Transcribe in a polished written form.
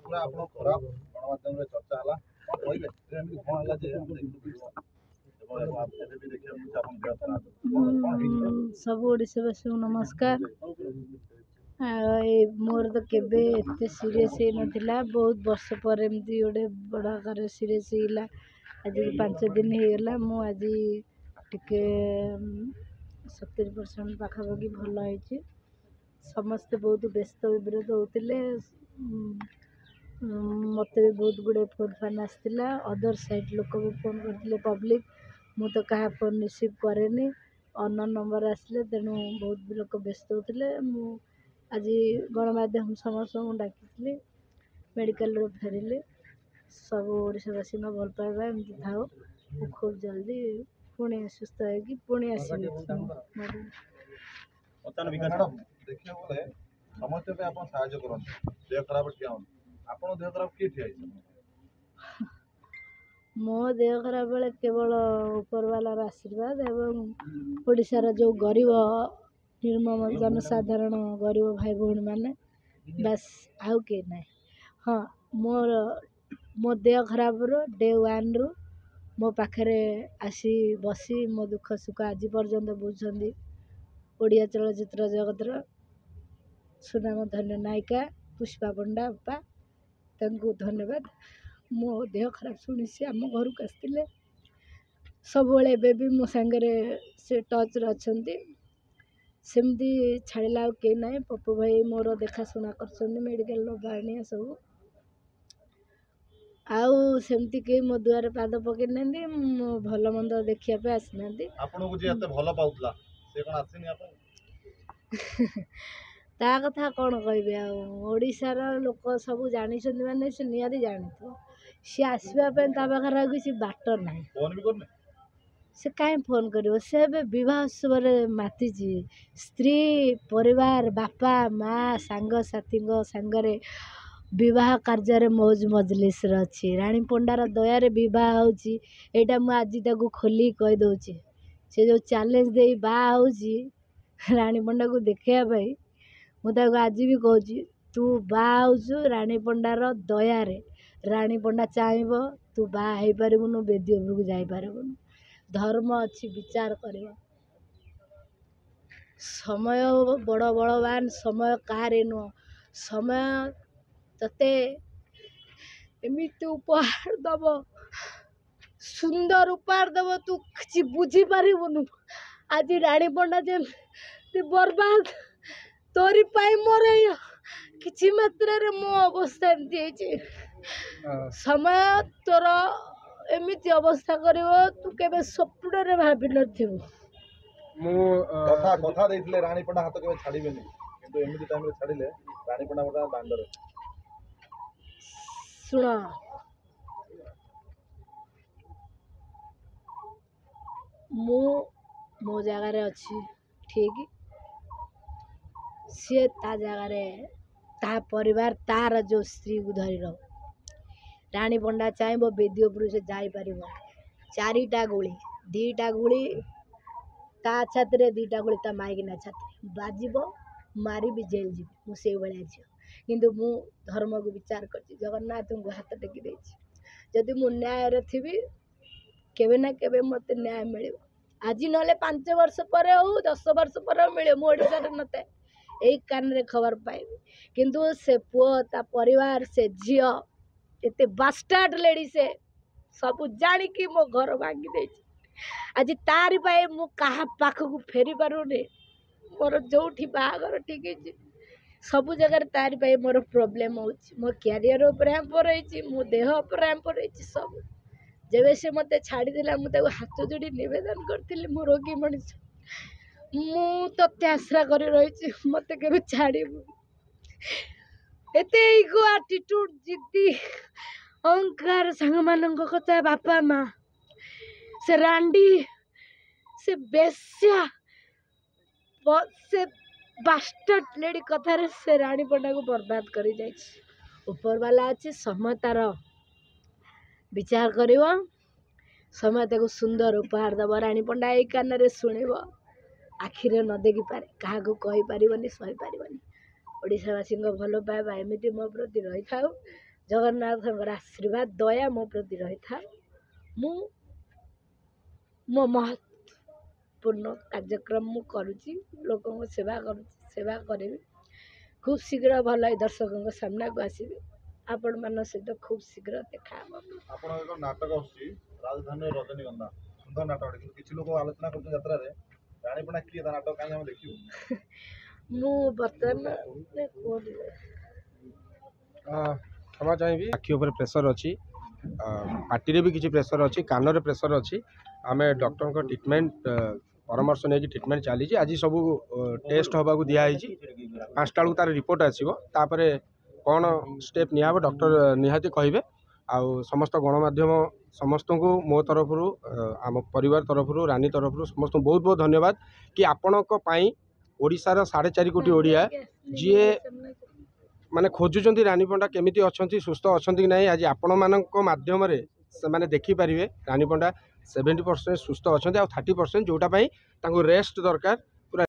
ପୁରା ଆପଣ ଖରାପ ଗଣମାଧ୍ୟମରେ ଚର୍ଚ୍ଚା ହେଲା କଣ କହିବେ ଏମିତି କଣ ହେଲା ଯେ ସବୁ ଓଡ଼ିଶାବାସୀ नमस्कार। मोर तो केबे एते सीरियस ही नथिला बहुत वर्ष पर एमती गोटे बड़ आकार सीरियस होगा आज 5 दिन हो गला मु आज टिके 70% पाखापाखि भल होइछि। समस्ते बहुत व्यस्त विब्रत होते मत भी बहुत गुड़े फोन फान आसला अदर साइड लोक भी फोन करते पब्लिक मु तो क्या फोन रिसीव कैनि अननोन नंबर आसले तेणु बहुत भी लोक व्यस्त होते आज गणमाध्यम समस्त डाकी मेडिकल फेरिले सब ओडावासी भल पाइबा एमती था खूब जल्दी पुणी सुस्थ होगी पुणी समस्ते आप साहाय्य करते देह खराब ठिया आपन देह खराब किए ठिया मो देह खराब बेले केवल उपरवालार आशीर्वाद एवं ओडिशार जो गरीब निर्मम जनसाधारण गरीब भाई भौणी मैंने बस आउ के ना हाँ मोर मो देह खराब डे 1 रु मो पाखे आसी बसी मो दुख सुख आज पर्यंत बुझुंदी ओडिया चलचित्र जगतर सुनाम धन्य नायिका पुष्पा पंडा अपा तांको धन्यवाद। मो देह खराब शुणी सी आम घर को आसते सब भी मो सांगे से टच अच्छा सेमती छाड़ा कई ना पप्पू भाई मोर देखाशुना कर मेडिकल बाणी सब आउ सेमती कई मो दुआर पाद पकई ना मो भल मंद देखा आसना ता कथा कौन कहि ओडिशार लोक सब जानी माने से निहाती जानी सी आसवाई पाखे किसी बाट ना से कहीं फोन कर से बह उत्सव माति स्त्री परिवार बापा माँ सांगसाथी सांगरे विवाह कार्य मौज मजलिस अच्छी रानी पंडार दयार बह होटा मुझे खोली कहीदे से जो चैलेंज दे बाजी रानी पंडा को देखापी मुझे आज भी कहूँ तू बाहु रानी पंडार दयार रानी पंडा चाहब तू बाहर पारूनु बेदी उपरक जापरूनु धर्म अच्छी विचार कर समय बड़ बड़वान समय कारे नुह समय तते एमती उपहार दब सुंदर उपहार दब तू किसी बुझी पारूनु आज रानी पंडा जे बर्बाद तोरी पाई मोर किसी मात्रा मो अवस्था एमती समय तोर एमती अवस्था कर तू केबे स्वप्न भाभी नथिबु कथा देइथिले रानी पंडा हाथ केबे छाड़ीबेनी किंतु एमती टाइम रे छाड़ीले रानी पंडा मोटा दांडरे सुन मु मो जगार अच्छी ठीक सी ता जगार ता परिवार तार जो स्त्री को धरी रहो रानी पंडा चाहब बेदी उपर से जापर 4टा गुली 2टा गुली ता छाती 2टा गुली ता माइकिना छाती बाजब मारी भी जेल जी मुझे भाया झील किंतु मु धर्म को विचार कर जगन्नाथ को हाथ टेकी देछि जदि मु न्याय थी केवे ना केवे मत न्याय मिल आज ना 5 वर्ष पर हो 10 वर्ष पर मिले मुझे नता यही कान रे खबर पाइबी किंतु से पुओ ता परिवार से झील एते बास्टार्ड लेडी से सब जानिकी मो घर भांगी दे आज तारी पाए मु कहा पाखक फेरी पारुनी मोर जो बाहागर ठीक है सब जगह तारी पाए मोर प्रोब्लेम हो मो क्यारियर हैम्पर हो मो देह हैम्पर हो सब जब से मत छाड़ीदेला मुझे हाथ जोड़ी नवेदन करी मो रोगी मनीष मु ते आश्रा कर रही मत के छाड़बू एते इगो एटीट्यूड जिद्दी अहंकार सांग मान कथा बापा माँ से रांडी से बेस्या से बास्टर्ड लेडी कथार से रानी पंडा को बर्बाद कर ऊपर वाला अच्छी समय तार विचार कर समय ताको सुंदर उपहार दब रानी पंडा यही कान रे शुणव आखिरे न देखी पारे क्या कहीपर सहीपर ओडावासी भल पाइबा एमती मो प्रति रही था ଜଗନ୍ନାଥଙ୍କର ଆଶୀର୍ବାଦ ଦୟା ମୋ ପ୍ରତି ରହିଥାଉ। ମୁଁ ମୋ ମହତ୍ୱପୂର୍ଣ୍ଣ କାର୍ଯ୍ୟକ୍ରମ ମୁଁ କରୁଛି, ଲୋକଙ୍କ ସେବା କରୁଛି, ସେବା କରିବି। ଖୁବ୍ ଶୀଘ୍ର ଭଲ ଏଇ ଦର୍ଶକଙ୍କ ସାମ୍ନାକୁ ଆସିବି। ଆପଣମାନଙ୍କ ସହିତ ଖୁବ୍ ଶୀଘ୍ର ଦେଖା ହେବ। ଆପଣ ଏକ ନାଟକ ଆସୁଛି ରାଜଧାନୀର ରଜନୀଗନ୍ଧା, ସୁନ୍ଦର ନାଟକଟେ, କିନ୍ତୁ କିଛି ଲୋକ ଆଲୋଚନା କରୁଛନ୍ତି ଯାତ୍ରାରେ ରାଣୀପଣା କିଏ, ତା ନାଟକ କାହିଁକି ଆମେ ଦେଖିବୁ? ମୁଁ ବର୍ତ୍ତମାନ କୁହନ୍ତୁ क्षमा चाहिए आखि उपर प्रेसर अच्छी पार्टी भी किसी प्रेसर अच्छी कान प्रेसर अच्छी आम डॉक्टर को ट्रीटमेंट परामर्श नहीं ट्रीटमेंट चली आज सब टेस्ट हवा दिखाई 5टा बेलू तार रिपोर्ट आसो कौन स्टेप निया डॉक्टर निहाती कहे आउ समस्त गणमाध्यम समस्त को मो तरफ आम परिवार तरफ रानी तरफ समस्त बहुत बहुत धन्यवाद कि आपण ओडिशार 4.5 कोटी ओडिया जी माने खोजुचंती रानी पंडा केमिति अछंती सुस्थ अछंती कि नहीं आज आपण मानक माध्यम रे से माने देखि परिवे रानी पंडा 70% सुस्थ अछंती आ 30% जोटा पई तांको रेस्ट दरकार